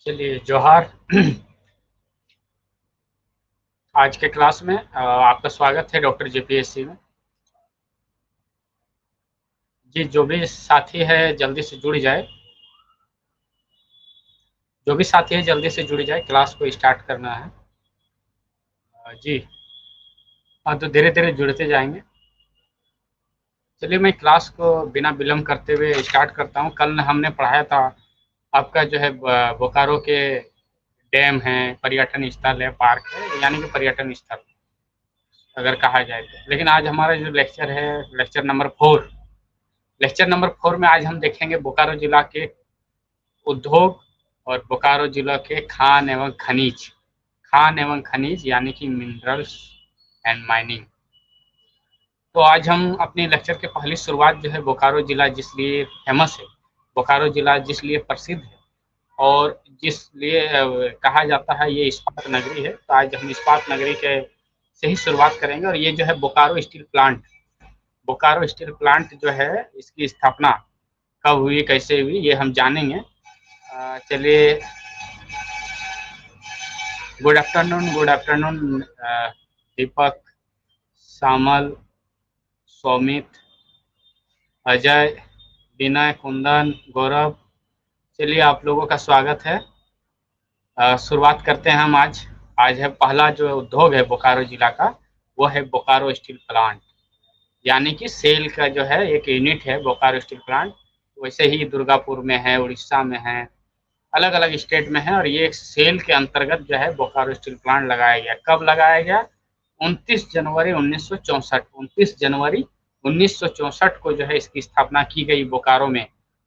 चलिए जोहार। आज के क्लास में आपका स्वागत है डॉक्टर जेपीएससी में। जी, जो भी साथी है जल्दी से जुड़ जाए। जो भी साथी है जल्दी से जुड़ जाए, क्लास को स्टार्ट करना है। जी हाँ, तो धीरे धीरे जुड़ते जाएंगे। चलिए मैं क्लास को बिना विलम्ब करते हुए स्टार्ट करता हूँ। कल हमने पढ़ाया था आपका जो है बोकारो के डैम है, पर्यटन स्थल है, पार्क है, यानी कि पर्यटन स्थल अगर कहा जाए तो। लेकिन आज हमारा जो लेक्चर है, लेक्चर नंबर 4। लेक्चर नंबर 4 में आज हम देखेंगे बोकारो जिला के उद्योग और बोकारो जिला के खान एवं खनिज यानी कि मिनरल्स एंड माइनिंग। तो आज हम अपने लेक्चर के पहली शुरुआत जो है बोकारो जिला जिसलिए फेमस है, बोकारो जिला जिसलिए प्रसिद्ध है और जिसलिए कहा जाता है ये इस्पात नगरी है, तो आज हम इस्पात नगरी के से ही शुरुआत करेंगे। और ये जो है बोकारो स्टील प्लांट जो है, इसकी स्थापना कब हुई, कैसे हुई, ये हम जानेंगे। चलिए, गुड आफ्टरनून दीपक, श्यामल, सौमित, अजय, विनय, कुंदन, गौरव। चलिए आप लोगों का स्वागत है। शुरुआत करते हैं हम आज है पहला जो उद्योग है बोकारो जिला का, वो है बोकारो स्टील प्लांट, यानी कि सेल का जो है एक यूनिट है बोकारो स्टील प्लांट। वैसे ही दुर्गापुर में है, उड़ीसा में है, अलग अलग स्टेट में है। और ये सेल के अंतर्गत जो है बोकारो स्टील प्लांट लगाया गया। कब लगाया गया? 29 जनवरी 1964 को जो है इसकी स्थापना की गई बोकारो में।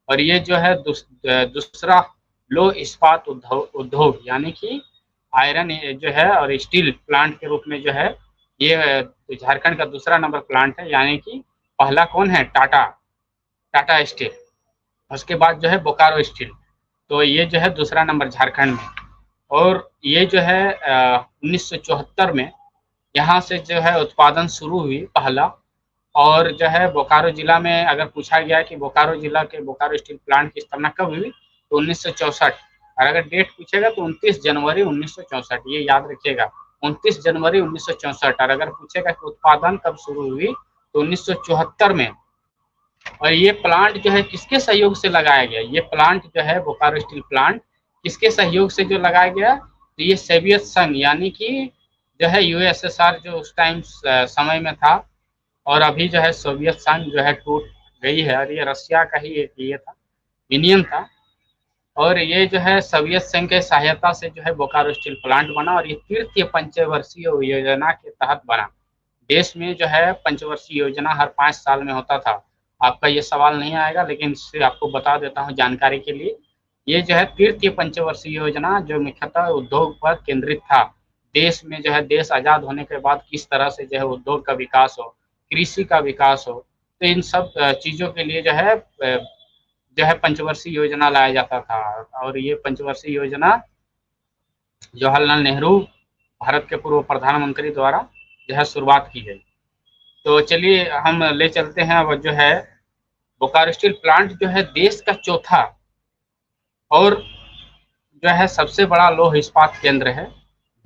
और ये जो है दूसरा लो इस्पात उद्योग यानी कि आयरन जो है और स्टील प्लांट के रूप में जो है ये झारखंड का दूसरा नंबर प्लांट है। यानी कि पहला कौन है? टाटा स्टील। उसके बाद जो है बोकारो स्टील। तो ये जो है दूसरा नंबर झारखंड में। और ये जो है 1974 में यहाँ से जो है उत्पादन शुरू हुई पहला। और जो है बोकारो जिला में अगर पूछा गया कि बोकारो जिला के बोकारो स्टील प्लांट की स्थापना कब हुई, तो 1964। और अगर डेट पूछेगा तो 29 जनवरी 1964, ये याद रखिएगा, 29 जनवरी 1964। और अगर पूछेगा कि उत्पादन कब शुरू हुई, तो 1974 में। और ये प्लांट जो है किसके सहयोग से लगाया गया? ये प्लांट जो है बोकारो स्टील प्लांट किसके सहयोग से जो लगाया गया? तो ये सोवियत संघ यानी कि जो है यूएसएसआर जो उस टाइम समय में था, और अभी जो है सोवियत संघ जो है टूट गई है, और ये रशिया का ही एक ये था, यूनियन था। और ये जो है सोवियत संघ के सहायता से जो है बोकारो स्टील प्लांट बना। और ये तृतीय पंचवर्षीय योजना के तहत बना। देश में जो है पंचवर्षीय योजना हर 5 साल में होता था। आपका ये सवाल नहीं आएगा, लेकिन इससे आपको बता देता हूँ जानकारी के लिए। ये जो है तृतीय पंचवर्षीय योजना जो मुख्यतः उद्योग पर केंद्रित था। देश में जो है देश आज़ाद होने के बाद किस तरह से जो है उद्योग का विकास हो, कृषि का विकास हो, तो इन सब चीज़ों के लिए जो है पंचवर्षीय योजना लाया जाता था। और ये पंचवर्षीय योजना जवाहरलाल नेहरू, भारत के पूर्व प्रधानमंत्री द्वारा जो है शुरुआत की गई। तो चलिए हम ले चलते हैं। अब जो है बोकारो स्टील प्लांट जो है देश का चौथा और जो है सबसे बड़ा लौह इस्पात केंद्र है।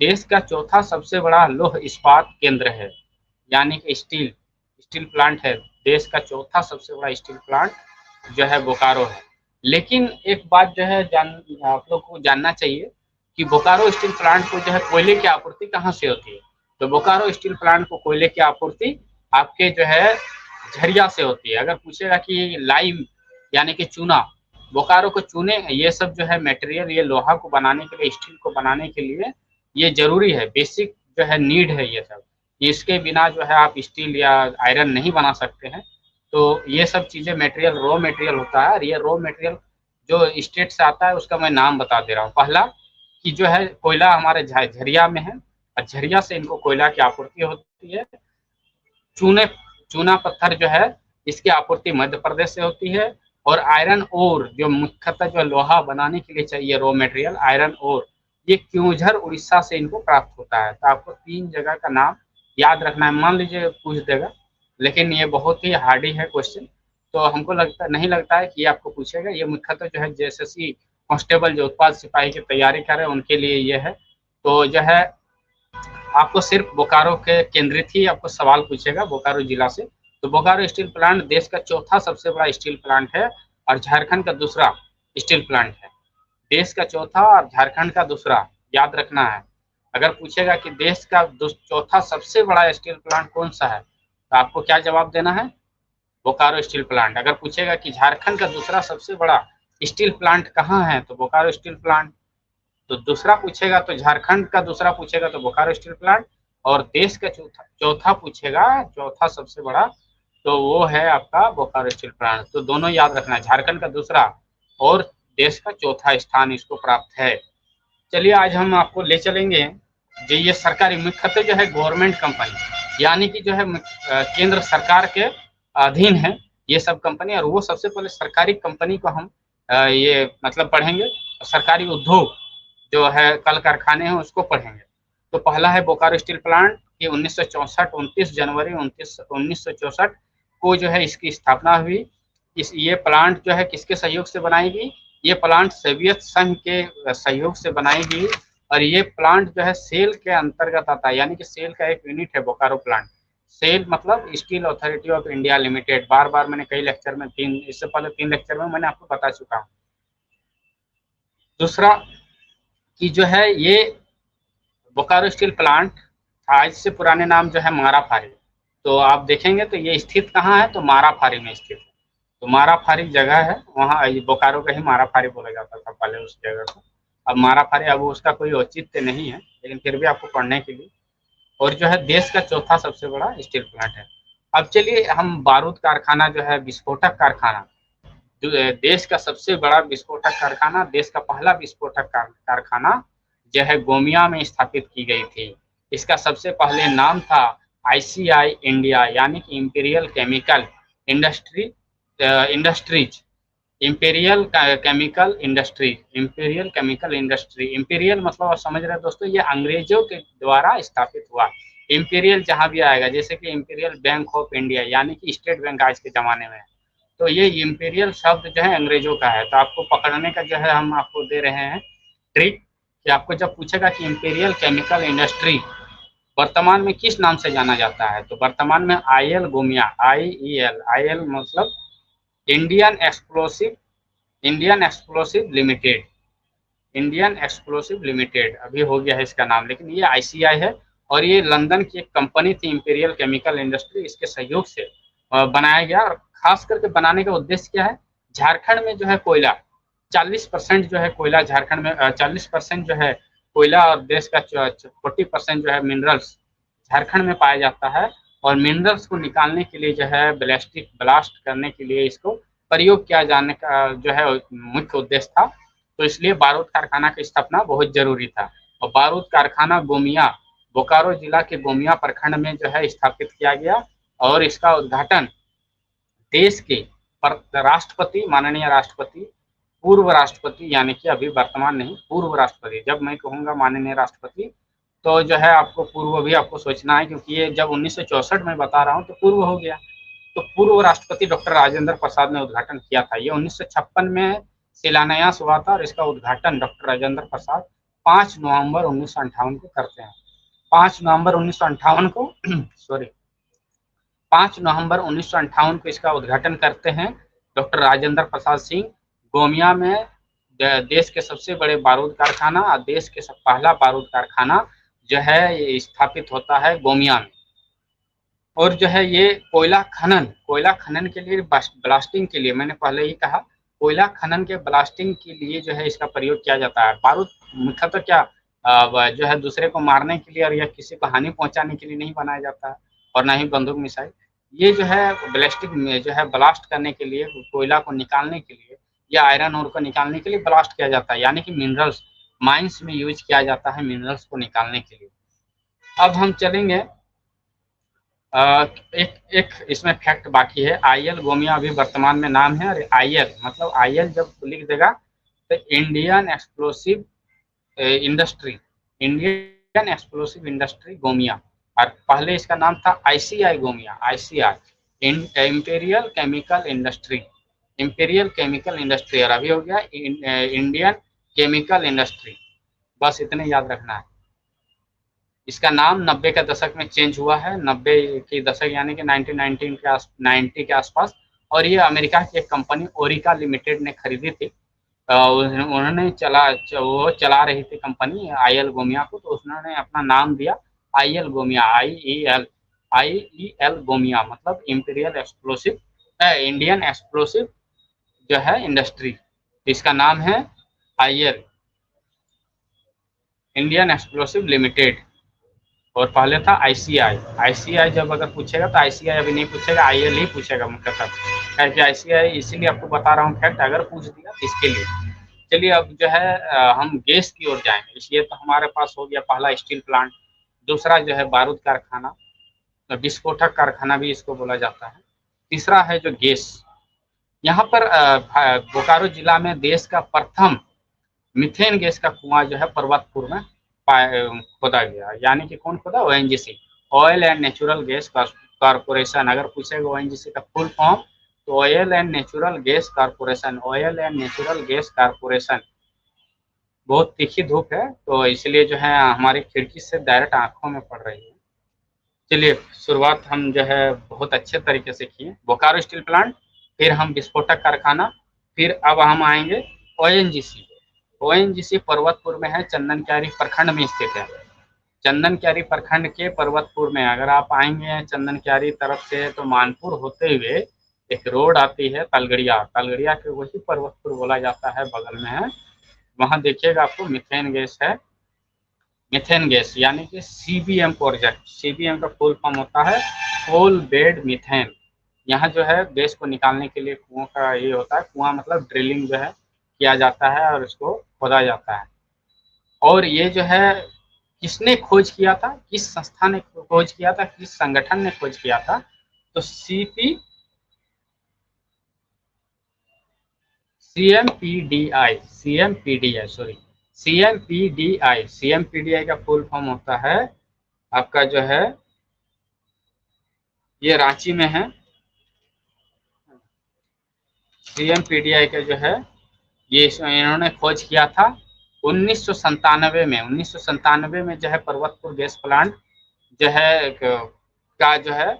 देश का चौथा सबसे बड़ा लौह इस्पात केंद्र है, यानी कि स्टील प्लांट है। देश का चौथा सबसे बड़ा स्टील प्लांट जो है बोकारो है। लेकिन एक बात जो है आप लोग को जानना चाहिए कि बोकारो स्टील प्लांट को जो है कोयले की आपूर्ति कहाँ से होती है। तो बोकारो स्टील प्लांट को कोयले की आपूर्ति आपके जो है झरिया से होती है। अगर पूछेगा कि लाइम यानी कि चूना, बोकारो को चूने, ये सब जो है मटेरियल, ये लोहा को बनाने के लिए, स्टील को बनाने के लिए ये जरूरी है, बेसिक जो है नीड है ये सब। इसके बिना जो है आप स्टील या आयरन नहीं बना सकते हैं। तो ये सब चीज़ें मटेरियल, रॉ मटेरियल होता है। और ये रॉ मटेरियल जो स्टेट से आता है उसका मैं नाम बता दे रहा हूँ। पहला कि जो है कोयला हमारे झरिया में है, और झरिया से इनको कोयला की आपूर्ति होती है। चूने चूना पत्थर जो है इसकी आपूर्ति मध्य प्रदेश से होती है। और आयरन ओर जो मुख्यतः जो लोहा बनाने के लिए चाहिए रॉ मटेरियल आयरन ओर, ये क्योंझर उड़ीसा से इनको प्राप्त होता है। तो आपको 3 जगह का नाम याद रखना है। मान लीजिए पूछ देगा, लेकिन ये बहुत ही हार्डी है क्वेश्चन, तो हमको नहीं लगता है कि ये आपको पूछेगा। ये मुख्यतः जो है जेएसएससी कांस्टेबल जो उत्पाद सिपाही की तैयारी कर रहे हैं उनके लिए ये है। तो जो है आपको सिर्फ बोकारो के केंद्रित ही आपको सवाल पूछेगा बोकारो जिला से। तो बोकारो स्टील प्लांट देश का चौथा सबसे बड़ा स्टील प्लांट है और झारखंड का दूसरा स्टील प्लांट है। देश का चौथा और झारखंड का दूसरा, याद रखना है। अगर पूछेगा कि देश का चौथा सबसे बड़ा स्टील प्लांट कौन सा है, तो आपको क्या जवाब देना है? Bokaro steel plant. अगर पूछेगा कि झारखंड का दूसरा सबसे बड़ा स्टील प्लांट कहाँ है, तो बोकारो स्टील प्लांट। तो दूसरा पूछेगा तो झारखंड का दूसरा पूछेगा तो बोकारो स्टील प्लांट, और देश का चौथा पूछेगा, चौथा सबसे बड़ा, तो वो है आपका बोकारो स्टील प्लांट। तो दोनों याद रखना, झारखंड का दूसरा और देश का चौथा स्थान इसको प्राप्त है। चलिए आज हम आपको ले चलेंगे जो ये सरकारी मुख्यतः जो है गवर्नमेंट कंपनी, यानी कि जो है केंद्र सरकार के अधीन है ये सब कंपनी। और वो सबसे पहले सरकारी कंपनी को हम ये मतलब पढ़ेंगे, सरकारी उद्योग जो है कल कारखाने हैं उसको पढ़ेंगे। तो पहला है बोकारो स्टील प्लांट की 1964 29 जनवरी 1964 को जो है इसकी स्थापना हुई। ये प्लांट जो है किसके सहयोग से बनाई गई? ये प्लांट सोवियत संघ के सहयोग से बनाई गई। और ये प्लांट जो है सेल के अंतर्गत आता है, यानी कि सेल का एक यूनिट है बोकारो प्लांट। सेल मतलब steel authority of India limited. बार बार मैंने कई लेक्चर में इससे पहले 3 लेक्चर में मैंने आपको बता चुका हूँ। दूसरा कि जो है ये बोकारो स्टील प्लांट आज से पुराने नाम जो है माराफारी। तो आप देखेंगे तो ये स्थित कहाँ है, तो माराफारी में स्थित है। तो माराफारी जगह है, वहाँ बोकारो का ही माराफारी बोला जाता था पहले उस जगह को। अब माराफारी अब उसका कोई औचित्य नहीं है, लेकिन फिर भी आपको पढ़ने के लिए। और जो है देश का चौथा सबसे बड़ा स्टील प्लांट है। अब चलिए हम बारूद कारखाना जो है विस्फोटक कारखाना, देश का सबसे बड़ा विस्फोटक कारखाना, देश का पहला विस्फोटक कारखाना जो है गोमिया में स्थापित की गई थी। इसका सबसे पहले नाम था आईसीआई इंडिया, यानी कि imperial chemical industries, imperial chemical industry, imperial chemical industry. Imperial मतलब आप समझ रहे हैं दोस्तों, ये अंग्रेजों के द्वारा स्थापित हुआ। इंपीरियल जहां भी आएगा, जैसे कि इंपीरियल बैंक ऑफ इंडिया, यानी कि स्टेट बैंक आज के जमाने में, तो ये इंपीरियल शब्द जो है अंग्रेजों का है। तो आपको पकड़ने का जो है हम आपको दे रहे हैं ट्रिक, कि आपको जब पूछेगा कि इंपीरियल केमिकल इंडस्ट्री वर्तमान में किस नाम से जाना जाता है, तो वर्तमान में आईएल गोमिया, आईईएल, आईएल मतलब Indian explosive limited, Indian explosive limited अभी हो गया है इसका नाम, लेकिन ये आईसीआई है। और ये लंदन की एक कंपनी थी इंपीरियल केमिकल इंडस्ट्री, इसके सहयोग से बनाया गया। और खास करके बनाने का उद्देश्य क्या है? झारखंड में जो है कोयला 40% जो है कोयला झारखंड में 40% जो है कोयला, और देश का 40% जो है मिनरल्स झारखंड में पाया जाता है। और मिनरल्स को निकालने के लिए जो है ब्लास्ट करने के लिए इसको प्रयोग किया जाने का जो है मुख्य उद्देश्य था। तो इसलिए बारूद कारखाना की स्थापना बहुत जरूरी था। और बारूद कारखाना गोमिया, बोकारो जिला के गोमिया प्रखंड में जो है स्थापित किया गया। और इसका उद्घाटन देश के राष्ट्रपति, माननीय राष्ट्रपति, पूर्व राष्ट्रपति, यानी कि अभी वर्तमान नहीं, पूर्व राष्ट्रपति, जब मैं कहूँगा माननीय राष्ट्रपति तो जो है आपको पूर्व भी आपको सोचना है, क्योंकि ये जब 1964 में बता रहा हूँ तो पूर्व हो गया। तो पूर्व राष्ट्रपति डॉक्टर राजेंद्र प्रसाद ने उद्घाटन किया था। ये 1956 में शिलान्यास हुआ था, और इसका उद्घाटन डॉक्टर राजेंद्र प्रसाद 5 नवंबर 1958 को करते हैं। 5 नवंबर 1958 को सॉरी 5 नवंबर 1958 को इसका उद्घाटन करते हैं डॉक्टर राजेंद्र प्रसाद सिंह। गोमिया में देश के सबसे बड़े बारूद कारखाना और देश के पहला बारूद कारखाना जो है स्थापित होता है गोमिया में। और जो है ये कोयला खनन के लिए, ब्लास्टिंग के लिए, मैंने पहले ही कहा कोयला खनन के ब्लास्टिंग के लिए जो है इसका प्रयोग किया जाता है। बारूद मुख्यतः क्या जो है दूसरे को मारने के लिए और या किसी को हानि पहुंचाने के लिए नहीं बनाया जाता है, और ना ही बंदूक मिसाइल। ये जो है ब्लास्टिक में जो है ब्लास्ट करने के लिए, कोयला को निकालने के लिए या आयरन ओर को निकालने के लिए ब्लास्ट किया जाता है, यानी कि मिनरल्स माइंस में यूज किया जाता है मिनरल्स को निकालने के लिए। अब हम चलेंगे एक इसमें फैक्ट बाकी है। आईएल गोमिया अभी वर्तमान में नाम है, और आईएल मतलब आईएल जब लिख देगा तो Indian explosive industry, Indian explosive industry Gomia. और पहले इसका नाम था ICI Gomia, ICI imperial chemical industry. Imperial chemical industry, और अभी हो गया इंडियन केमिकल इंडस्ट्री। बस इतने याद रखना है। इसका नाम 90 के दशक में चेंज हुआ है, 90 के दशक यानी कि 1990 के 90 के आसपास। और ये अमेरिका की एक कंपनी ओरिका लिमिटेड ने खरीदी थी। उन्होंने वो चला रही थी कंपनी आई एल गोमिया को, तो उन्होंने अपना नाम दिया I L Gomia, I E L Gomia, मतलब इंपीरियल एक्सप्लोसिव, इंडियन एक्सप्लोसिव जो है इंडस्ट्री। इसका नाम है I L, Indian explosive limited. और पहले था आईसीआई। आईसीआई जब अगर पूछेगा तो आईसीआई अभी नहीं पूछेगा, आईएल ही पूछेगा मुख्यतः। क्या कि आईसीआई इसीलिए आपको बता रहा हूँ फैक्ट, अगर पूछ दिया तो इसके लिए। चलिए अब जो है हम गैस की ओर जाएंगे। इसलिए तो हमारे पास हो गया पहला स्टील प्लांट, दूसरा जो है बारूद कारखाना, विस्फोटक कारखाना भी इसको बोला जाता है। तीसरा है जो गैस। यहाँ पर बोकारो जिला में देश का प्रथम मीथेन गैस का कुआं जो है पर्वतपुर में खोदा गया। यानी कि कौन खोदा? ONGC, oil and natural gas corporation. अगर पूछेगा ओएनजीसी का फुल फॉर्म तो oil and natural gas corporation, oil and natural gas corporation. बहुत तीखी धूप है तो इसलिए जो है हमारी खिड़की से डायरेक्ट आंखों में पड़ रही है। चलिए शुरुआत हम जो है बहुत अच्छे तरीके से किए, बोकारो स्टील प्लांट, फिर हम विस्फोटक कारखाना, फिर अब हम आएंगे ओएनजीसी। ओएनजीसी पर्वतपुर में है, चंदन क्यारी प्रखंड में स्थित है। चंदन क्यारी प्रखंड के पर्वतपुर में अगर आप आएंगे चंदन क्यारी तरफ से तो मानपुर होते हुए एक रोड आती है तलगड़िया, तलगड़िया के वही पर्वतपुर बोला जाता है, बगल में है। वहां देखिएगा आपको मीथेन गैस है, मीथेन गैस यानी कि सीबीएम प्रोजेक्ट। सीबीएम का फुल फॉर्म होता है कोल बेड मीथेन। यहाँ जो है गैस को निकालने के लिए कुओं का ये होता है, कुआं मतलब ड्रिलिंग जो है किया जाता है और इसको खोदा जाता है। और ये जो है किसने खोज किया था, किस संस्था ने खोज किया था, किस संगठन ने खोज किया था? तो सीएमपीडीआई का फुल फॉर्म होता है आपका जो है, ये रांची में है। सीएमपीडीआई का जो है ये इन्होंने खोज किया था 1997 में। 1997 में जो है पर्वतपुर गैस प्लांट जो है का जो है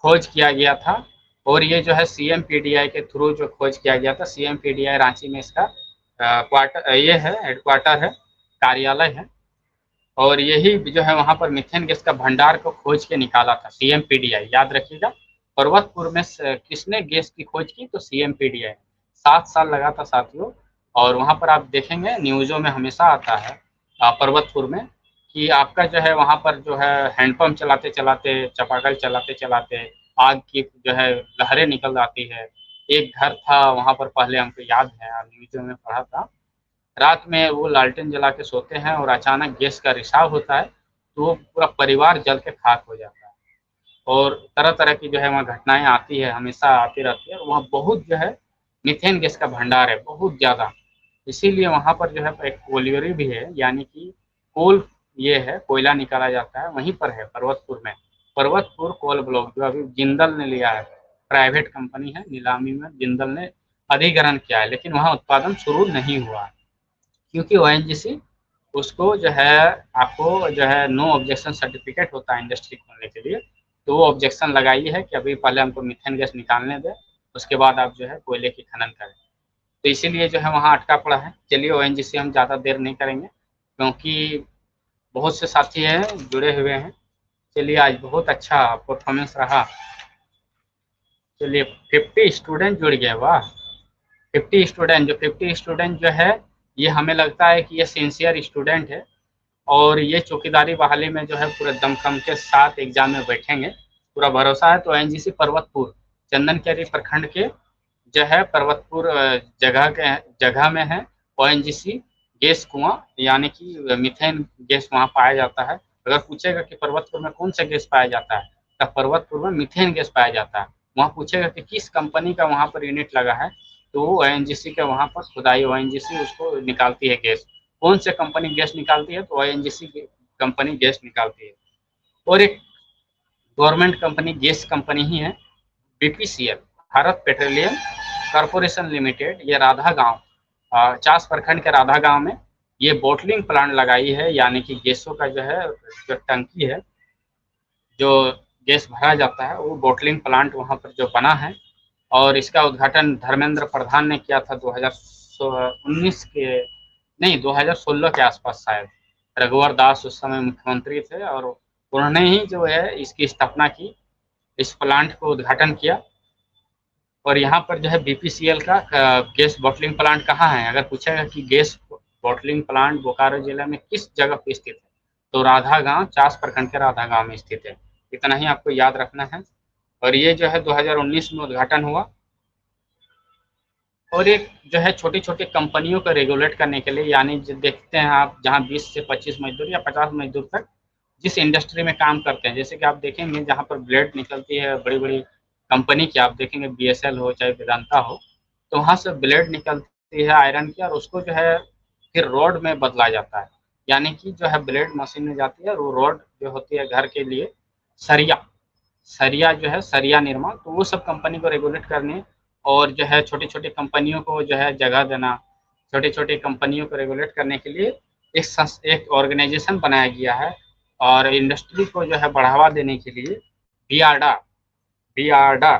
खोज किया गया था। और ये जो है सीएमपीडीआई के थ्रू जो खोज किया गया था, सीएमपीडीआई रांची में इसका क्वार्टर ये है, हेडक्वार्टर है, कार्यालय है। और यही जो है वहां पर मीथेन गैस का भंडार को खोज के निकाला था सीएमपीडीआई, याद रखिएगा। पर्वतपुर में किसने गैस की खोज की? तो सीएमपीडीआई। 7 साल लगा था साथियों। और वहां पर आप देखेंगे न्यूज़ों में हमेशा आता है पर्वतपुर में कि आपका जो है वहां पर जो है हैंडपंप चलाते चलाते, चापाकल चलाते चलाते आग की जो है लहरें निकल आती है। एक घर था वहां पर, पहले हमको याद है, न्यूज़ों में पढ़ा था, रात में वो लालटेन जला के सोते हैं और अचानक गैस का रिसाव होता है तो वो पूरा परिवार जल के खाक हो जाता है। और तरह तरह की जो है वहाँ घटनाएं आती है, हमेशा आती रहती है। वहाँ बहुत जो है मीथेन गैस का भंडार है, बहुत ज़्यादा। इसीलिए वहाँ पर जो है एक कोलियरी भी है, यानी कि कोल, ये है कोयला निकाला जाता है, वहीं पर है पर्वतपुर में। पर्वतपुर कोल ब्लॉक जो अभी जिंदल ने लिया है, प्राइवेट कंपनी है, नीलामी में जिंदल ने अधिग्रहण किया है, लेकिन वहाँ उत्पादन शुरू नहीं हुआ है क्योंकि ओएनजीसी उसको जो है आपको जो है नो ऑब्जेक्शन सर्टिफिकेट होता है इंडस्ट्री खोलने के लिए, तो वो ऑब्जेक्शन लगाई है कि अभी पहले हमको मीथेन गैस निकालने दें, उसके बाद आप जो है कोयले की खनन करें। तो इसीलिए जो है वहाँ अटका पड़ा है। चलिए ओएनजीसी हम ज़्यादा देर नहीं करेंगे क्योंकि बहुत से साथी हैं जुड़े हुए हैं। चलिए आज बहुत अच्छा परफॉर्मेंस रहा। चलिए 50 स्टूडेंट जुड़ गए, वाह। 50 स्टूडेंट जो है ये हमें लगता है कि ये सिंसियर स्टूडेंट है और ये चौकीदारी बहाली में जो है पूरे दमखम के साथ एग्जाम में बैठेंगे, पूरा भरोसा है। तो एनजीसी पर्वतपुर चंदन कैरी प्रखंड के जो है पर्वतपुर जगह में है ओएनजीसी गैस कुआं, यानी कि मीथेन गैस वहाँ पाया जाता है। अगर पूछेगा कि पर्वतपुर में कौन सा गैस पाया जाता है तो पर्वतपुर में मीथेन गैस पाया जाता है। वहाँ पूछेगा कि किस कंपनी का वहाँ पर यूनिट लगा है तो ओएनजीसी के वहाँ पर खुदाई ओएनजीसी उसको निकालती है गैस। कौन से कंपनी गैस निकालती है तो ओएनजीसी कंपनी गैस निकालती है। और एक गवर्नमेंट कंपनी गैस कंपनी ही है BPCL, Bharat petroleum corporation limited, ये राधा गांव, चास प्रखंड के राधा गांव में ये बोटलिंग प्लांट लगाई है, यानी कि गैसों का जो है, जो टंकी है, जो गैस भरा जाता है, वो बोटलिंग प्लांट वहाँ पर जो बना है। और इसका उद्घाटन धर्मेंद्र प्रधान ने किया था 2019 के, नहीं 2016 के आसपास शायद। रघुवर दास उस समय मुख्यमंत्री थे और उन्होंने ही जो है इसकी स्थापना की, इस प्लांट को उद्घाटन किया। और यहाँ पर जो है बीपीसीएल का गैस बॉटलिंग प्लांट कहाँ है, अगर पूछेगा कि गैस बॉटलिंग प्लांट बोकारो जिले में किस जगह पे स्थित है, तो राधा गांव, चास प्रखंड के राधा गांव में स्थित है। इतना ही आपको याद रखना है। और ये जो है 2019 में उद्घाटन हुआ। और एक जो है छोटी छोटी कंपनियों को रेगुलेट करने के लिए, यानी देखते हैं आप, जहाँ 20 से 25 मजदूर या 50 मजदूर तक जिस इंडस्ट्री में काम करते हैं, जैसे कि आप देखेंगे जहाँ पर ब्लेड निकलती है बड़ी बड़ी कंपनी की, आप देखेंगे बीएसएल हो चाहे वेदांता हो, तो वहाँ से ब्लेड निकलती है आयरन की, और उसको जो है फिर रोड में बदला जाता है। यानी कि जो है ब्लेड मशीन में जाती है और वो रोड जो होती है घर के लिए, सरिया, सरिया जो है सरिया निर्माण, तो वो सब कंपनी को रेगुलेट करने, और जो है छोटी छोटी कंपनियों को जो है जगह देना, छोटी छोटी कंपनियों को रेगुलेट करने के लिए एक ऑर्गेनाइजेशन बनाया गया है। और इंडस्ट्री को जो है बढ़ावा देने के लिए बियाडा, बियाडा,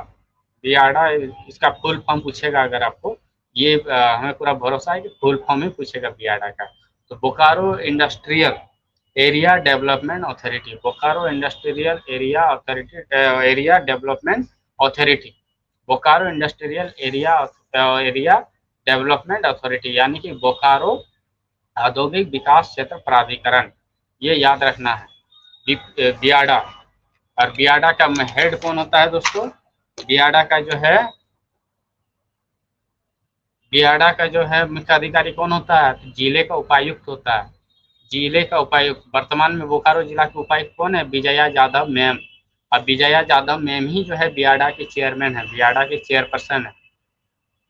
बियाडा, इसका फुल फॉर्म पूछेगा अगर आपको, ये हमें पूरा भरोसा है कि फुल फॉर्म ही पूछेगा बियाडा का। तो Bokaro industrial area development authority, Bokaro industrial area authority, area development authority, Bokaro industrial area area development authority, यानी कि बोकारो औद्योगिक विकास क्षेत्र प्राधिकरण, ये याद रखना है बियाडा। और बियाडा का हेड कौन होता है दोस्तों, बियाडा का जो है, बियाडा का जो है मुख्य अधिकारी कौन होता है, तो जिले का उपायुक्त होता है, जिले का उपायुक्त। वर्तमान में बोकारो जिला के उपायुक्त कौन है, विजया यादव मैम। अब विजया यादव मैम ही जो है बियाडा के चेयरमैन है, बियाडा के चेयरपर्सन है।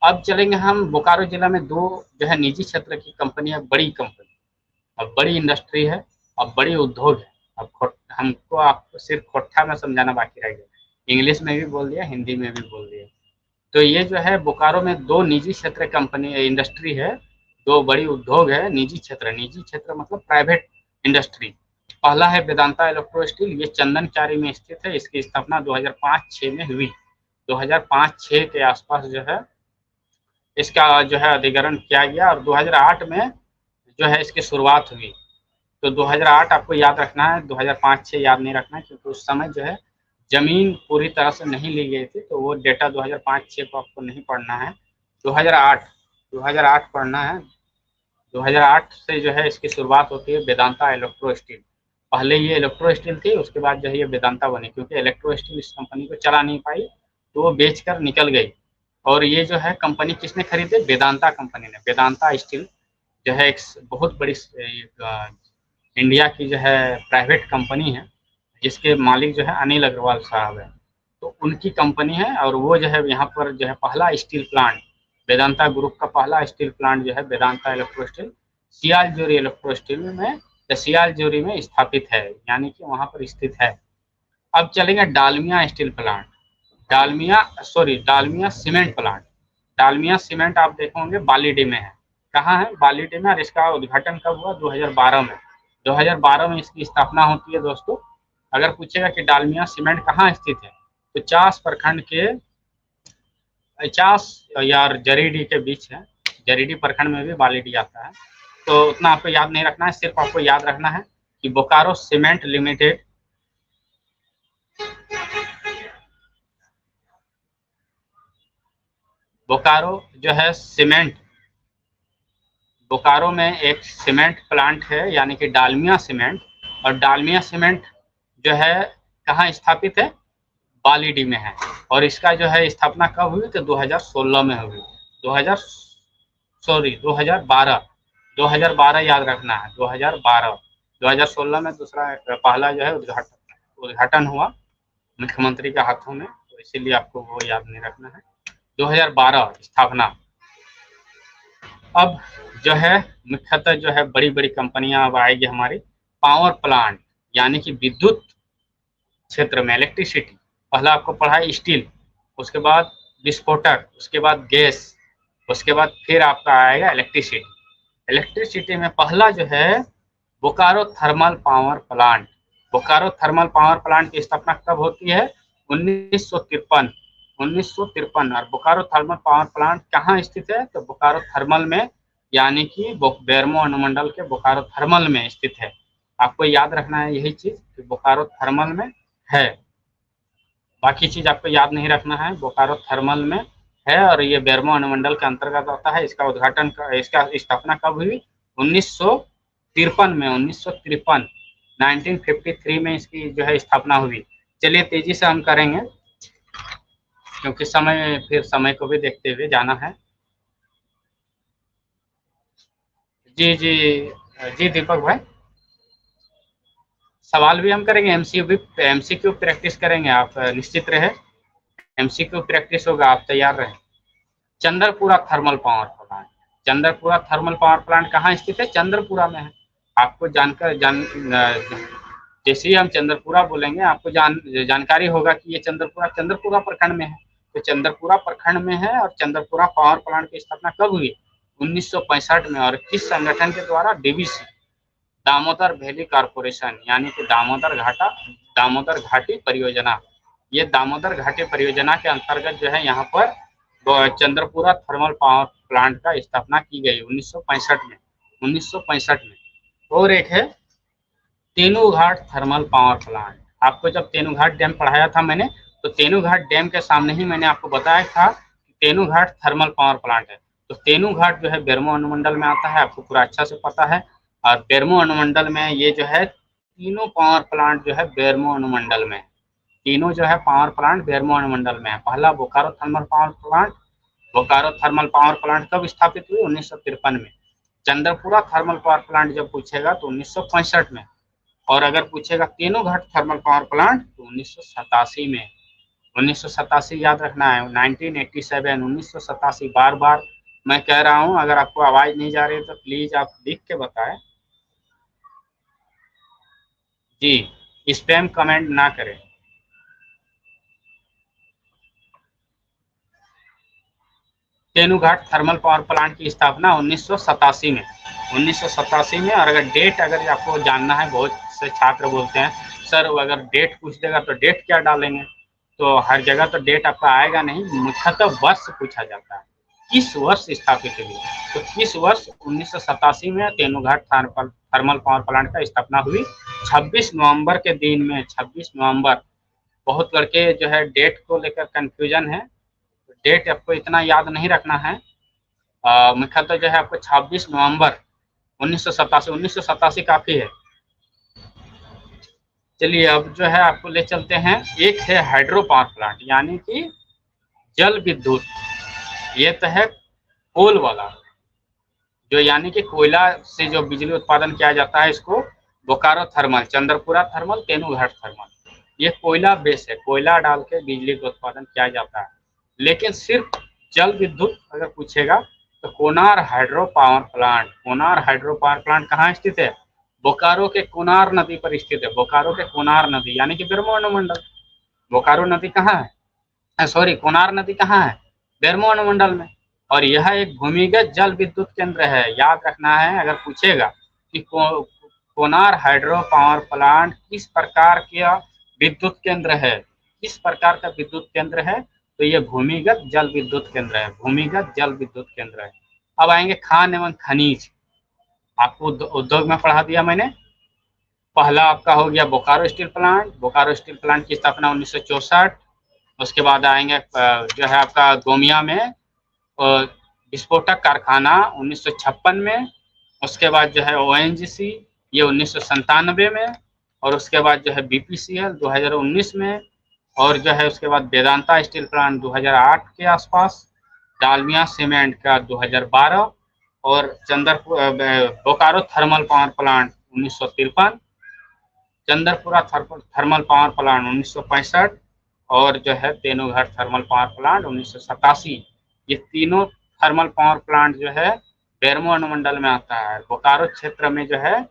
अब चलेंगे हम, बोकारो जिला में दो जो है निजी क्षेत्र की कंपनी है, बड़ी कंपनी, अब बड़ी इंडस्ट्री है, अब बड़ी उद्योग है। अब हमको आपको सिर्फ खोट्ठा में समझाना बाकी रह गया, इंग्लिश में भी बोल दिया, हिंदी में भी बोल दिया। तो ये जो है बोकारो में दो निजी क्षेत्र कंपनी इंडस्ट्री है, दो बड़ी उद्योग है, निजी क्षेत्र, निजी क्षेत्र मतलब प्राइवेट इंडस्ट्री। पहला है वेदांता इलेक्ट्रो स्टील, ये चंदनचारी में स्थित है, इसकी स्थापना 2005-6 में हुई, 2005-6 के आसपास जो है इसका जो है अधिग्रहण किया गया, और 2008 में जो है इसकी शुरुआत हुई। तो 2008 आपको याद रखना है, 2005-6 याद नहीं रखना है, क्योंकि उस समय जो है जमीन पूरी तरह से नहीं ली गई थी, तो वो डेटा 2005-6 को आपको नहीं पढ़ना है, 2008 पढ़ना है। 2008 से जो है इसकी शुरुआत होती है वेदांता इलेक्ट्रो स्टील। पहले ये इलेक्ट्रो स्टील थी, उसके बाद जो है ये वेदांता बनी, क्योंकि इलेक्ट्रो स्टील इस कंपनी को चला नहीं पाई, तो वो बेचकर निकल गई। और ये जो है कंपनी किसने खरीदी, वेदांता कंपनी ने। वेदांता स्टील जो है एक बहुत बड़ी इंडिया की जो है प्राइवेट कंपनी है, जिसके मालिक जो है अनिल अग्रवाल साहब है, तो उनकी कंपनी है। और वो जो है यहाँ पर जो है पहला स्टील प्लांट, वेदांता ग्रुप का पहला स्टील प्लांट जो है Vedanta electro steel Siyaljori electro steel में, सियालजोरी में स्थापित है, यानी कि वहाँ पर स्थित है। अब चलेंगे Dalmia steel plant, Dalmia cement plant. Dalmia cement आप देखोगे बालीडी में है, कहाँ है, बालीडी में। और इसका उद्घाटन कब हुआ, 2012 में, 2012 में इसकी स्थापना होती है दोस्तों। अगर पूछेगा कि डालमिया सीमेंट कहाँ स्थित है, तो चास प्रखंड के, चास यार जरीडी के बीच है, जरीडी प्रखंड में भी बालीडी आता है। तो उतना आपको याद नहीं रखना है, सिर्फ आपको याद रखना है कि बोकारो सीमेंट लिमिटेड, बोकारो जो है सीमेंट, बोकारो में एक सीमेंट प्लांट है, यानी कि डालमिया सीमेंट। और डालमिया सीमेंट जो है कहाँ स्थापित है, बालीडी में है। और इसका जो है स्थापना कब हुई, तो 2016 में हुई, 2012, 2012 याद रखना है, 2012, 2016 में दूसरा पहला जो है उद्घाटन हुआ मुख्यमंत्री के हाथों में, तो इसीलिए आपको वो याद नहीं रखना है, 2012 स्थापना। अब जो है मुख्यतः जो है बड़ी बड़ी कंपनियां अब आएगी हमारी पावर प्लांट, यानी कि विद्युत क्षेत्र में, इलेक्ट्रिसिटी। पहला आपको पढ़ा है स्टील, उसके बाद विस्फोटक, उसके बाद गैस, उसके बाद फिर आपका आएगा इलेक्ट्रिसिटी। इलेक्ट्रिसिटी में पहला जो है Bokaro thermal power plant. Bokaro thermal power plant की स्थापना कब होती है? 1953। 1953। और बोकारो थर्मल पावर प्लांट कहाँ स्थित है? तो बोकारो थर्मल में, यानी कि बेरमो अनुमंडल के बोकारो थर्मल में स्थित है। आपको याद रखना है यही चीज कि बोकारो थर्मल में है, बाकी चीज आपको याद नहीं रखना है। बोकारो थर्मल में है और ये बेरमो अनुमंडल के अंतर्गत आता है। इसका उद्घाटन इसका स्थापना कब हुई? 1953 में। 1953, 1953 में इसकी जो है स्थापना हुई। चलिए तेजी से हम करेंगे क्योंकि समय को भी देखते हुए जाना है। जी जी जी दीपक भाई, सवाल भी हम करेंगे, एमसीक्यू प्रैक्टिस करेंगे। आप निश्चित रहे, एमसीक्यू प्रैक्टिस होगा, आप तैयार रहें। Chandrapura thermal power plant. Chandrapura thermal power plant कहाँ स्थित है? चंद्रपुरा में है। आपको जैसे ही हम चंद्रपुरा बोलेंगे आपको जानकारी होगा कि ये चंद्रपुरा प्रखंड में है। तो चंद्रपुरा प्रखंड में है। और चंद्रपुरा पावर प्लांट की स्थापना कब हुई? 1965 में। और किस संगठन के द्वारा? डीवीसी, दामोदर वैली कॉरपोरेशन, यानी कि दामोदर घाटी परियोजना। ये दामोदर घाटी परियोजना के अंतर्गत जो है यहाँ पर चंद्रपुरा थर्मल पावर प्लांट का स्थापना की गई 1965 में। 1965 में। और एक है तेनूघाट थर्मल पावर प्लांट। आपको जब तेनूघाट डैम पढ़ाया था मैंने, तो तेनूघाट डैम के सामने ही मैंने आपको बताया था कि तेनूघाट थर्मल पावर प्लांट है। तो तेनूघाट जो है बेरमो अनुमंडल में आता है, आपको पूरा अच्छा से पता है। और बेरमो अनुमंडल में ये जो है तीनों पावर प्लांट जो है बेरमो अनुमंडल में, तीनों जो है पावर प्लांट बेरमो अनुमंडल में है। पहला Bokaro thermal power plant. Bokaro thermal power plant कब स्थापित हुई? 1953 में। चंद्रपुरा थर्मल पावर प्लांट जब पूछेगा तो 1965 में। और अगर पूछेगा तेनूघाट थर्मल पावर प्लांट तो 1987 में। 1987 याद रखना है, 1987, 1987। बार बार मैं कह रहा हूं, अगर आपको आवाज नहीं जा रही है तो प्लीज आप लिख के बताएं। जी, स्पैम कमेंट ना करें। तेनूघाट थर्मल पावर प्लांट की स्थापना 1987 में। 1987 में। और अगर आपको जानना है, बहुत से छात्र बोलते हैं सर अगर डेट पूछ देगा तो डेट क्या डालेंगे? तो हर जगह तो डेट आपका आएगा नहीं, मुख्यतः वर्ष पूछा जाता है, किस वर्ष स्थापित हुई। तो किस वर्ष? 1987 में तेनूघाट थर्मल पावर प्लांट का स्थापना हुई 26 नवंबर के दिन में। 26 नवंबर। बहुत लड़के जो है डेट को लेकर कंफ्यूजन है, डेट आपको इतना याद नहीं रखना है। मुख्यतः जो है आपको 26 नवंबर 1987, 1987 काफी है। चलिए अब जो है आपको ले चलते हैं, एक है हाइड्रो पावर प्लांट, यानी कि जल विद्युत। ये तो है कोल वाला, जो यानी कि कोयला से जो बिजली उत्पादन किया जाता है, इसको Bokaro thermal, Chandrapura thermal, Tenughat thermal, ये कोयला बेस है। कोयला डाल के बिजली का उत्पादन किया जाता है। लेकिन सिर्फ जल विद्युत अगर पूछेगा तो Konar hydro power plant. Konar hydro power plant कहाँ स्थित है? बोकारो के कोनार नदी पर स्थित है। बोकारो के कोनार नदी, यानी कि बेरमो अनुमंडल। बोकारो नदी कहाँ है? सॉरी, कोनार नदी कहाँ है? बेरमो अनुमंडल में। और यह एक भूमिगत जल विद्युत केंद्र है। याद रखना है, अगर पूछेगा कि कोनार हाइड्रो पावर प्लांट किस प्रकार का विद्युत केंद्र है, किस प्रकार का विद्युत केंद्र है, तो ये भूमिगत जल विद्युत केंद्र है। भूमिगत जल विद्युत केंद्र है। अब आएंगे खान एवं खनिज। आपको उद्योग में पढ़ा दिया मैंने। पहला आपका हो गया Bokaro steel plant. Bokaro steel plant की स्थापना 1964। उसके बाद आएंगे जो है आपका गोमिया में विस्फोटक कारखाना 1956 में। उसके बाद जो है ओएनजीसी, ये 1997 में। और उसके बाद जो है बीपीसीएल 2019 में। और जो है उसके बाद वेदांता स्टील प्लांट 2008 के आसपास। डालमिया सीमेंट का 2012। और Bokaro thermal power plant 1953। Chandrapura thermal power plant 1965। और जो है तेनूघाट थर्मल पावर प्लांट 1987। ये तीनों थर्मल पावर प्लांट जो है बेरमो अनुमंडल में आता है। बोकारो क्षेत्र में जो है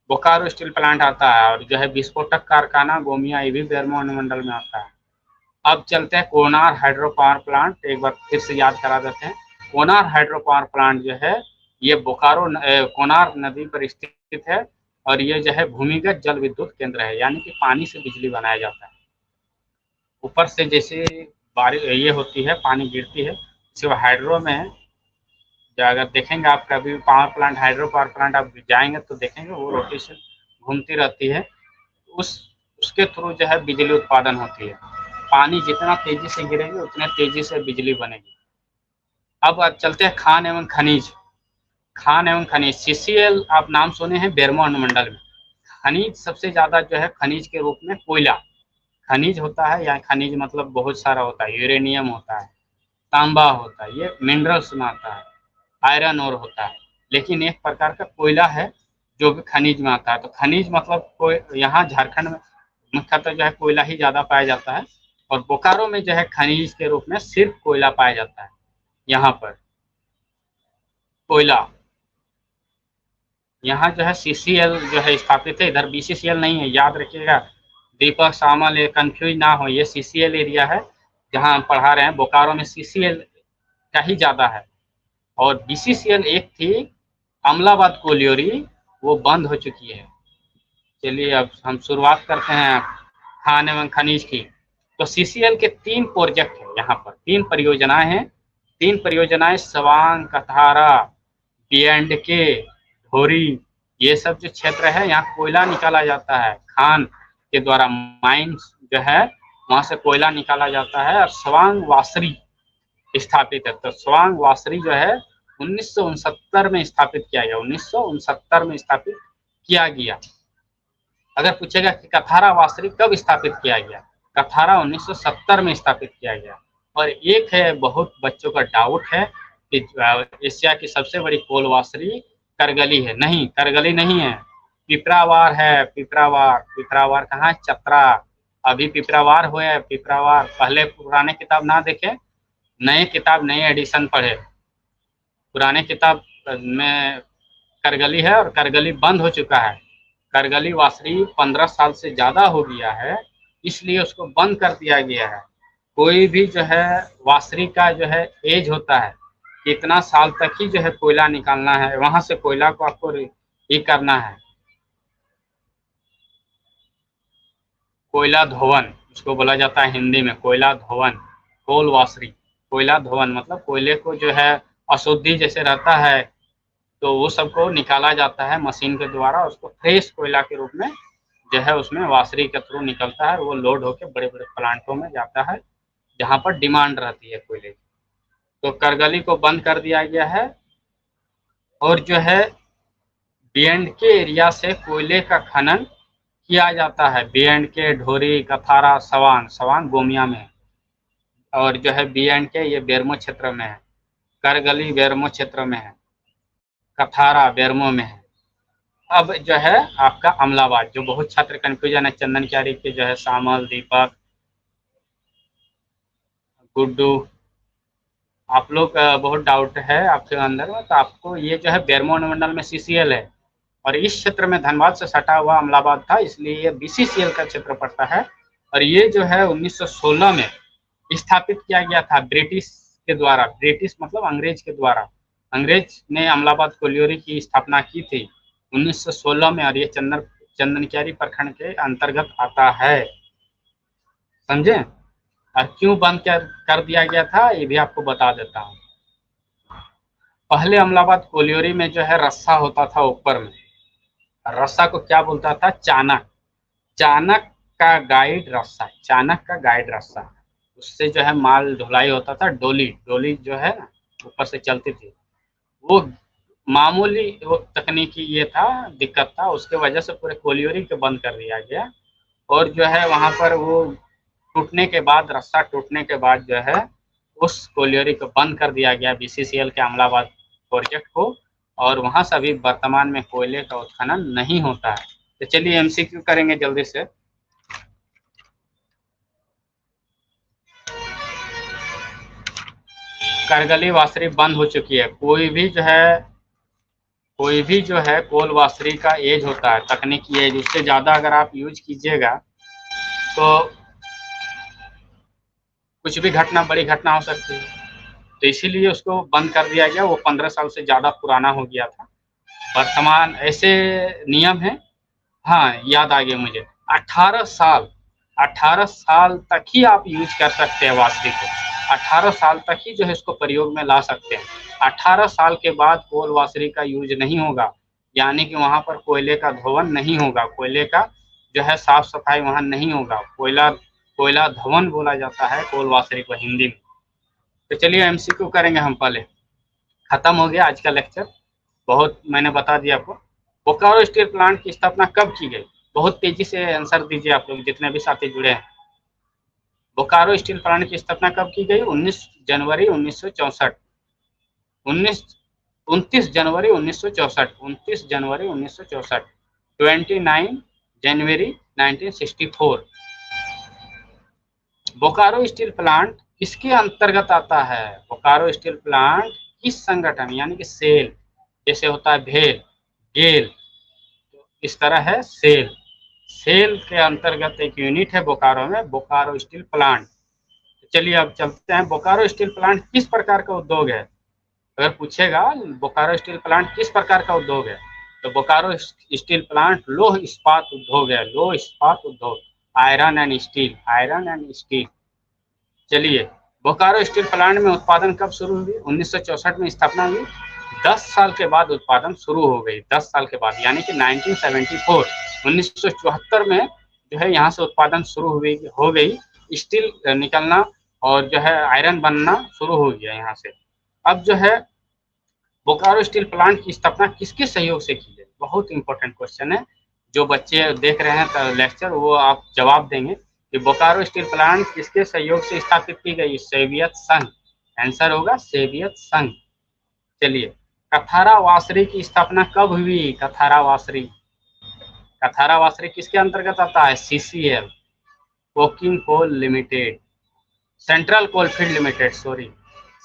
बोकारो स्टील प्लांट आता है। और जो है विस्फोटक कारखाना गोमिया, ये भी बेरमो अनुमंडल में आता है। अब चलते हैं कोनार हाइड्रो पावर प्लांट, एक बार फिर से याद करा देते हैं। कोनार हाइड्रो पावर प्लांट जो है ये बोकारो कोनार नदी पर स्थित है और ये जो है भूमिगत जल विद्युत केंद्र है, यानी कि पानी से बिजली बनाया जाता है। ऊपर से जैसे बारिश ये होती है, पानी गिरती है, सिर्फ हाइड्रो में जो अगर देखेंगे आप कभी power plant, hydro power plant आप जाएंगे तो देखेंगे वो रोटेशन घूमती रहती है, उस उसके थ्रू जो है बिजली उत्पादन होती है। पानी जितना तेजी से गिरेगी उतने तेजी से बिजली बनेगी। अब चलते हैं खान एवं खनिज। खान एवं खनिज, सीसीएल आप नाम सुने हैं बेरमो अनुमंडल में। खनिज सबसे ज्यादा जो है खनिज के रूप में कोयला खनिज होता है, या खनिज मतलब बहुत सारा होता है, यूरेनियम होता है, तांबा होता है, ये मिनरल्स में आता है, आयरन और होता है। लेकिन एक प्रकार का कोयला है जो भी खनिज में आता है। तो खनिज मतलब कोई यहाँ झारखंड में मुख्यतः जो है कोयला ही ज्यादा पाया जाता है, और बोकारो में जो है खनिज के रूप में सिर्फ कोयला पाया जाता है। यहाँ पर कोयला, यहाँ जो है सीसीएल जो है स्थापित है, इधर बीसीसीएल नहीं है, याद रखिएगा। दीपक सामल ये कंफ्यूज ना हो, ये सीसीएल एरिया है जहाँ हम पढ़ा रहे हैं। बोकारो में सीसीएल का ही ज्यादा है, और बीसीसीएल एक थी अमलाबाद कोलियोरी, वो बंद हो चुकी है। चलिए अब हम शुरुआत करते हैं खान एवं खनिज की। तो सीसीएल के 3 प्रोजेक्ट है, यहाँ पर 3 परियोजनाएं हैं। 3 परियोजनाएं सवांग, कथारा, पीएंडके, ढोरी, ये सब जो क्षेत्र है यहाँ कोयला निकाला जाता है। खान के द्वारा माइंस जो है वहां से कोयला निकाला जाता है, और सवांग वासरी स्थापित है। तो सवांग वासरी जो है 1969 में स्थापित किया गया, 1969 में स्थापित किया गया। अगर पूछेगा कि कथारा वासरी कब स्थापित किया गया, कथारा 1970 में स्थापित किया गया। और एक है बहुत बच्चों का डाउट है कि एशिया की सबसे बड़ी कोल वासरी करगली है। नहीं, करगली नहीं है, पिपरावार है। पिपरावार, पिपरावार कहाँ है? चतरा। अभी पिपरावार हुए है, पिपरावार। पहले पुराने किताब ना देखे, नए किताब नए एडिशन पढ़े। पुराने किताब में करगली है और करगली बंद हो चुका है। करगली वासरी 15 साल से ज़्यादा हो गया है, इसलिए उसको बंद कर दिया गया है। कोई भी जो है वासरी का जो है एज होता है, कितना साल तक ही जो है कोयला निकालना है, वहां से कोयला को आपको ही करना है। कोयला धोवन उसको बोला जाता है हिंदी में, कोयला धोवन, कोल वासरी। कोयला धोवन मतलब कोयले को जो है अशुद्धि जैसे रहता है, तो वो सबको निकाला जाता है मशीन के द्वारा, उसको फ्रेश कोयला के रूप में जो है उसमें वासरी के थ्रू निकलता है, और वो लोड होकर बड़े बड़े प्लांटों में जाता है जहाँ पर डिमांड रहती है कोयले की। तो करगली को बंद कर दिया गया है, और जो है बीएंडके एरिया से कोयले का खनन किया जाता है। बीएंडके, ढोरी, कथारा, सवांग, सवांग गोमिया में, और जो है बीएंडके ये बेरमो क्षेत्र में है, करगली बेरमो क्षेत्र में है, कथारा बेरमो में है। अब जो है आपका अमलाबाद, जो बहुत छात्र कंफ्यूजन है, चंदन क्यारी के जो है सामल, दीपक, गुड्डू, आप लोग बहुत डाउट है आपके अंदर में, तो आपको ये जो है बेरमो अनुमंडल में सीसीएल है, और इस क्षेत्र में धनबाद से सटा हुआ अमलाबाद था, इसलिए ये बीसीसीएल का क्षेत्र पड़ता है। और ये जो है 1916 में स्थापित किया गया था ब्रिटिश के द्वारा। ब्रिटिश मतलब अंग्रेज के द्वारा। अंग्रेज ने अमलाबाद कोलियोरी की स्थापना की थी 1916 में, और ये चंदनक्यारी प्रखंड के अंतर्गत आता है। समझे? और क्यों बंद कर दिया गया था ये भी आपको बता देता हूँ। पहले अमलाबाद कोलियोरी में जो है रस्सा होता था ऊपर में, रस्सा को क्या बोलता था? चानक। चानक का गाइड रस्सा, चानक का गाइड रस्सा, उससे जो है माल ढुलाई होता था। डोली, डोली जो है ना ऊपर से चलती थी, वो मामूली वो तकनीकी ये था, दिक्कत था, उसके वजह से पूरे कोलियोरी को बंद कर दिया गया। और जो है वहाँ पर वो टूटने के बाद, रास्ता टूटने के बाद जो है उस कोलियोरी को बंद कर दिया गया बीसीसीएल के अमलाबाद प्रोजेक्ट को, और वहाँ से अभी वर्तमान में कोयले का उत्खनन नहीं होता है। तो चलिए एमसीक्यू करेंगे जल्दी से। करगली वासरी बंद हो चुकी है। कोई भी जो है कोल वासरी का एज होता है, तकनीकी एज, उससे ज़्यादा अगर आप यूज कीजिएगा तो कुछ भी घटना, बड़ी घटना हो सकती है, तो इसीलिए उसको बंद कर दिया गया। वो 15 साल से ज़्यादा पुराना हो गया था। वर्तमान ऐसे नियम है। हाँ, याद आ गया मुझे। 18 साल, 18 साल तक ही आप यूज कर सकते हैं वासरी को। 18 साल तक ही जो है इसको प्रयोग में ला सकते हैं। 18 साल के बाद कोल वासरी का यूज नहीं होगा, यानी कि वहाँ पर कोयले का धोवन नहीं होगा, कोयले का जो है साफ सफाई वहाँ नहीं होगा। कोयला कोयला धवन बोला जाता है कोल वासरी को हिंदी में। तो चलिए एमसीक्यू करेंगे हम पहले। खत्म हो गया आज का लेक्चर, बहुत मैंने बता दिया आपको। बोकारो स्टील प्लांट की स्थापना कब की गई? बहुत तेजी से आंसर दीजिए आप लोग जितने भी साथी जुड़े हैं। बोकारो स्टील प्लांट की स्थापना कब की गई? 19 जनवरी 1964। 29 जनवरी 1964। 29 जनवरी 1964। 29 जनवरी 1964। बोकारो स्टील प्लांट किसके अंतर्गत आता है? बोकारो स्टील प्लांट किस संगठन यानी कि सेल, जैसे होता है भेल, गेल, तो इस तरह है सेल। सेल के अंतर्गत एक यूनिट है बोकारो में, बोकारो स्टील प्लांट। चलिए अब चलते हैं। बोकारो स्टील प्लांट किस प्रकार का उद्योग है? अगर पूछेगा बोकारो स्टील प्लांट किस प्रकार का उद्योग है, तो बोकारो स्टील प्लांट लौह इस्पात उद्योग है। लौह इस्पात उद्योग, iron and steel, iron and steel. चलिए, बोकारो स्टील प्लांट में उत्पादन कब शुरू हुई? 1964 में स्थापना हुई। 10 साल के बाद उत्पादन शुरू हो गई। 10 साल के बाद यानी कि 1974, 1974 में जो है यहाँ से उत्पादन शुरू हो गई। स्टील निकलना और जो है आयरन बनना शुरू हो गया यहाँ से। अब जो है बोकारो स्टील प्लांट की स्थापना किसके सहयोग से की गई? बहुत इंपॉर्टेंट क्वेश्चन है। जो बच्चे देख रहे हैं लेक्चर, वो आप जवाब देंगे कि बोकारो स्टील प्लांट किसके सहयोग से स्थापित की गई? सोवियत संघ। आंसर होगा सोवियत संघ। चलिए, कथारा वासरी की स्थापना कब हुई? कथारा वासरी, कथारा वासरी किसके अंतर्गत आता है? CCL, coking coal limited, central coalfield limited, sorry,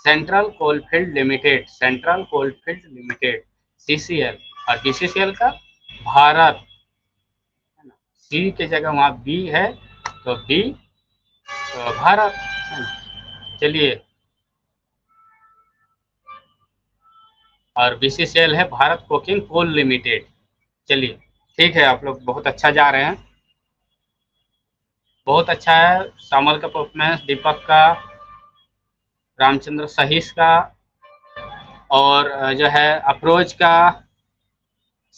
central coalfield limited, central coalfield limited, CCL. और बीसीसीएल का भारत, सी की जगह वहाँ बी है तो बी, तो भारत। चलिए, और बीसीसीएल है भारत कोकिंग कोल लिमिटेड। चलिए ठीक है, आप लोग बहुत अच्छा जा रहे हैं, बहुत अच्छा है। सामल का परफॉर्मेंस, दीपक का, रामचंद्र सहीश का, और जो है अप्रोच का,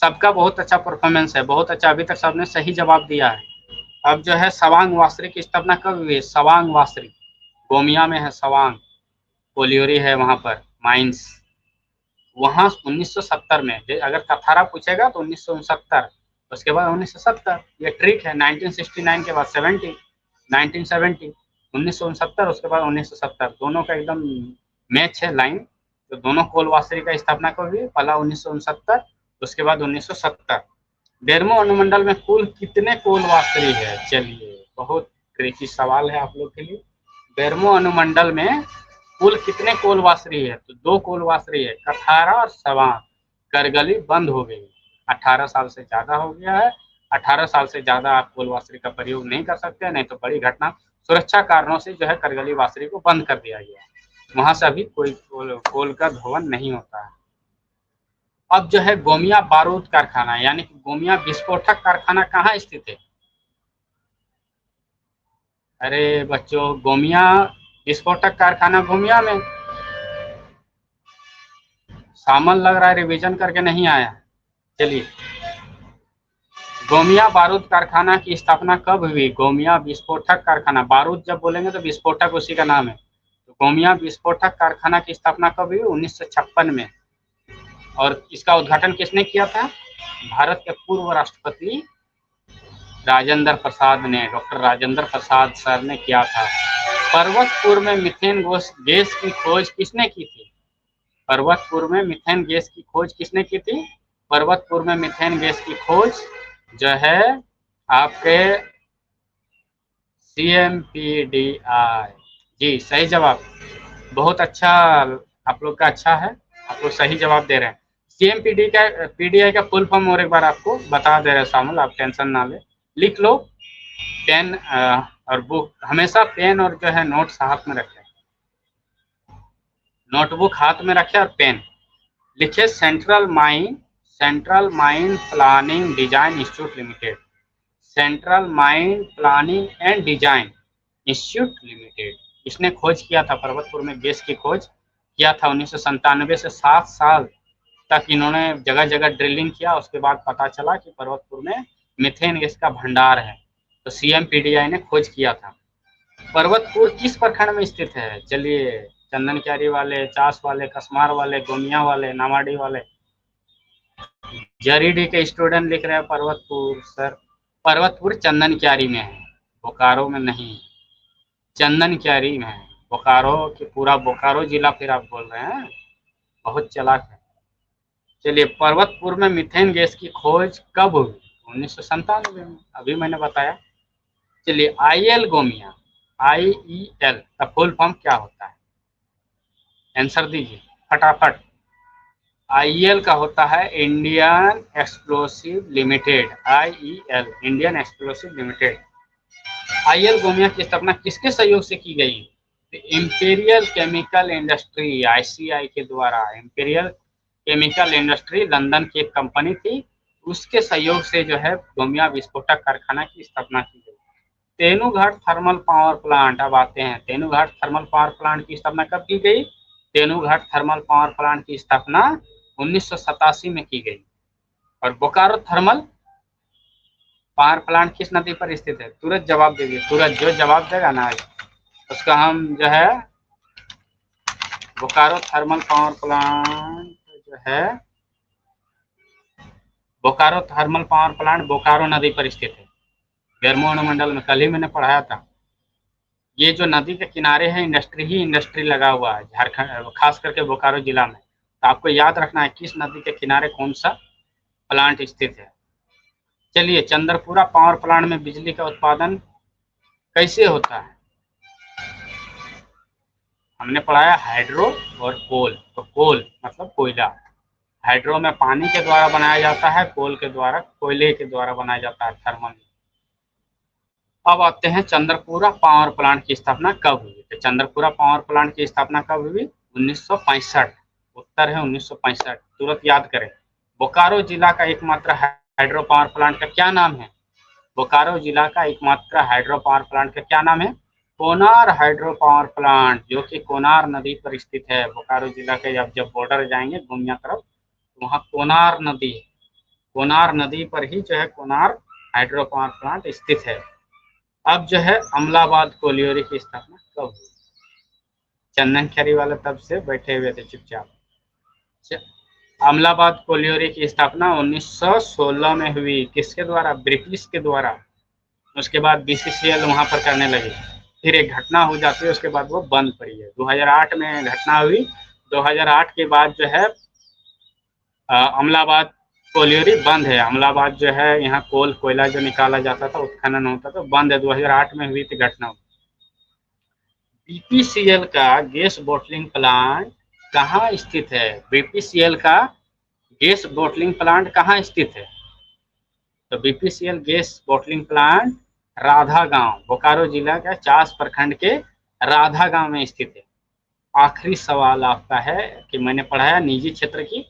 सबका बहुत अच्छा परफॉर्मेंस है, बहुत अच्छा। अभी तक सबने सही जवाब दिया है। अब जो है सवांग वासरी की स्थापना कब हुई है? सवांग वासरी गोमिया में है, सवांग कोलियोरी है वहाँ पर माइंस, वहाँ 1970 में। अगर कथारा पूछेगा तो 1969, उसके बाद 1970। ये ट्रिक है। 1969 के बाद 70, 1970, 1969, उसके बाद 1970, दोनों का एकदम मैच है लाइन। तो दोनों कोल वासरी का स्थापना कब हुई? पहला 1969, उसके बाद 1970। बेरमो अनुमंडल में कुल कितने कोल वासरी है? चलिए, बहुत ट्रिकी सवाल है आप लोग के लिए। बेरमो अनुमंडल में कुल कितने कोल वासरी है? तो 2 कोल वासरी है, कथारा और सवांग। करगली बंद हो गई, 18 साल से ज़्यादा हो गया है। 18 साल से ज़्यादा आप कोल वासरी का प्रयोग नहीं कर सकते, नहीं तो बड़ी घटना। सुरक्षा कारणों से जो है करगली वासरी को बंद कर दिया गया, वहाँ से अभी कोई कोल का धोवन नहीं होता है। अब जो है गोमिया बारूद कारखाना यानी कि गोमिया विस्फोटक कारखाना कहाँ स्थित है? अरे बच्चों, गोमिया विस्फोटक कारखाना गोमिया में। सामन लग रहा है रिवीजन करके नहीं आया। चलिए, गोमिया बारूद कारखाना की स्थापना कब हुई? गोमिया विस्फोटक कारखाना, बारूद जब बोलेंगे तो विस्फोटक उसी का नाम है। तो गोमिया विस्फोटक कारखाना की स्थापना कब हुई? 1956 में। और इसका उद्घाटन किसने किया था? भारत के पूर्व राष्ट्रपति राजेंद्र प्रसाद ने, डॉक्टर राजेंद्र प्रसाद सर ने किया था। पर्वतपुर में मीथेन गैस की खोज किसने की थी? पर्वतपुर में मीथेन गैस की खोज किसने की थी? पर्वतपुर में मीथेन गैस की खोज जो है आपके CMPDI। जी, सही जवाब, बहुत अच्छा। आप लोग का अच्छा है, आप लोग सही जवाब दे रहे हैं। PDI का फुल फॉर्म और एक बार आपको बता दे रहे हैं शामिल, आप टेंशन ना ले, लिख लो। 10 और बुक हमेशा पेन और जो है नोट्स हाथ में रखें, नोटबुक हाथ में रखें और पेन लिखे। Central mine planning design institute limited, central mine planning and design institute limited. इसने खोज किया था, पर्वतपुर में गैस की खोज किया था 1997 से 7 साल तक इन्होंने जगह जगह ड्रिलिंग किया। उसके बाद पता चला कि पर्वतपुर में मीथेन गैस का भंडार है, तो CMPDI ने खोज किया था। पर्वतपुर किस प्रखंड में स्थित है? चलिए, चंदन क्यारी वाले, चास वाले, कसमार वाले, गोमिया वाले, नामाडी वाले, जरीडी के स्टूडेंट लिख रहे हैं पर्वतपुर। सर पर्वतपुर चंदन क्यारी में है, बोकारो में नहीं, चंदन क्यारी में है। बोकारो कि पूरा बोकारो जिला फिर आप बोल रहे हैं, बहुत चालाक है। चलिए, पर्वतपुर में मीथेन गैस की खोज कब हुई? 1997 में, अभी मैंने बताया। चलिए, IL गोमिया, IEL का फुल फॉर्म क्या होता है? आंसर दीजिए फटाफट। IEL का होता है Indian explosive limited, IEL Indian explosive limited. IL Gomia की स्थापना किसके सहयोग से की गई? इंपीरियल केमिकल इंडस्ट्री, ICI के द्वारा। इंपीरियल केमिकल इंडस्ट्री लंदन की एक कंपनी थी, उसके सहयोग से जो है गोमिया विस्फोटक कारखाना की स्थापना की गई। तेनूघाट थर्मल पावर प्लांट, अब आते हैं, तेनूघाट थर्मल पावर प्लांट की स्थापना कब की गई? तेनूघाट थर्मल पावर प्लांट की स्थापना 1987 में की गई। और बोकारो थर्मल पावर प्लांट किस नदी पर स्थित है? तुरंत जवाब दीजिए, तुरंत जो जवाब देगा ना उसका हम जो है बोकारो थर्मल पावर प्लांट जो है, Bokaro thermal power plant Bokaro नदी पर स्थित है, गर्मोण मंडल में। कल ही मैंने पढ़ाया था। ये जो नदी के किनारे है, इंडस्ट्री ही इंडस्ट्री लगा हुआ है झारखंड, खास करके बोकारो जिला में। तो आपको याद रखना है किस नदी के किनारे कौन सा प्लांट स्थित है। चलिए, चंद्रपुरा पावर प्लांट में बिजली का उत्पादन कैसे होता है? हमने पढ़ाया हाइड्रो और कोल। तो कोल मतलब कोयला, हाइड्रो में पानी के द्वारा बनाया जाता है, कोल के द्वारा, कोयले के द्वारा बनाया जाता है, थर्मल। अब आते हैं चंद्रपुरा पावर प्लांट की स्थापना कब हुई? तो चंद्रपुरा पावर प्लांट की स्थापना कब हुई? 1965। उत्तर है 1965, तुरंत याद करें। बोकारो जिला का एकमात्र हाइड्रो पावर प्लांट का क्या नाम है? बोकारो जिला का एकमात्र हाइड्रो पावर प्लांट का क्या नाम है? कोनार हाइड्रो पावर प्लांट, जो कि कोनार नदी पर स्थित है। बोकारो जिला के जब बॉर्डर जाएंगे गोमिया तरफ, तो वहाँ कोनार नदी है, कोनार नदी पर ही जो है कोनार हाइड्रो पावर प्लांट स्थित है। अब जो है अमलाबाद कोलियोरी की स्थापना कब हुई? चंदन खैरी वाले तब से बैठे हुए थे चुपचाप। अमलाबाद कोलियोरी की स्थापना 1916 में हुई। किसके द्वारा? ब्रिटिश के द्वारा। उसके बाद BCCL वहां पर करने लगी, फिर एक घटना हो जाती है, उसके बाद वो बंद पड़ी है। 2008 में घटना हुई, 2008 के बाद जो है अमलाबाद कोलियोरी बंद है। अमलाबाद जो है यहाँ कोयला जो निकाला जाता था, उत्खनन होता था, बंद है। 2008 में हुई थी घटना। BPCL का गैस बॉटलिंग प्लांट कहाँ स्थित है? BPCL का गैस बॉटलिंग प्लांट कहाँ स्थित है? तो BPCL gas bottling plant Radha गांव, बोकारो जिला का चास प्रखंड के राधा गांव में स्थित है। आखिरी सवाल आपका है कि मैंने पढ़ाया निजी क्षेत्र की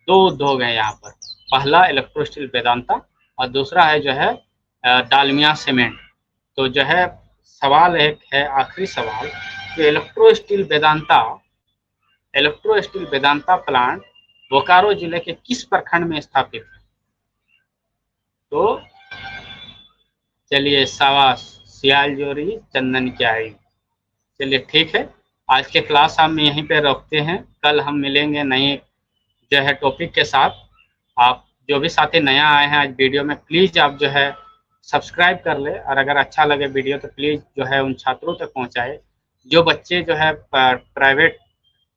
2 उद्योग है यहाँ पर। पहला इलेक्ट्रो स्टील वेदांता और दूसरा है जो है डालमिया सीमेंट। तो जो है सवाल एक है, आखिरी सवाल, कि electro steel Vedanta plant Bokaro जिले के किस प्रखंड में स्थापित है? तो चलिए, सावास, सियालजोरी, चंदन क्यारी। चलिए ठीक है, आज के क्लास हम यहीं पे रखते हैं। कल हम मिलेंगे नए जो है टॉपिक के साथ। आप जो भी साथी नया आए हैं आज वीडियो में, प्लीज़ आप जो है सब्सक्राइब कर ले, और अगर अच्छा लगे वीडियो तो प्लीज़ जो है उन छात्रों तक पहुंचाए जो बच्चे जो है प्राइवेट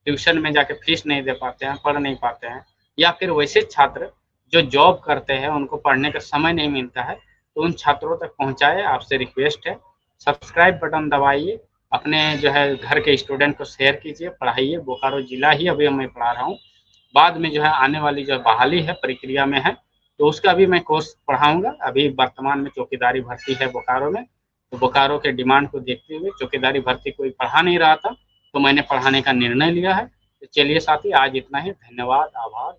ट्यूशन में जाके फीस नहीं दे पाते हैं, पढ़ नहीं पाते हैं, या फिर वैसे छात्र जो जॉब करते हैं, उनको पढ़ने का समय नहीं मिलता है, तो उन छात्रों तक पहुंचाए, आपसे रिक्वेस्ट है। सब्सक्राइब बटन दबाइए, अपने जो है घर के स्टूडेंट को शेयर कीजिए, पढ़ाइए। बोकारो जिला ही अभी मैं पढ़ा रहा हूँ, बाद में जो है आने वाली जो बहाली है प्रक्रिया में है, तो उसका भी मैं कोर्स पढ़ाऊँगा। अभी वर्तमान में चौकीदारी भर्ती है बोकारो में, तो बोकारो के डिमांड को देखते हुए चौकीदारी भर्ती कोई पढ़ा नहीं रहा था, तो मैंने पढ़ाने का निर्णय लिया है। तो चलिए साथी, आज इतना ही। धन्यवाद, आभार।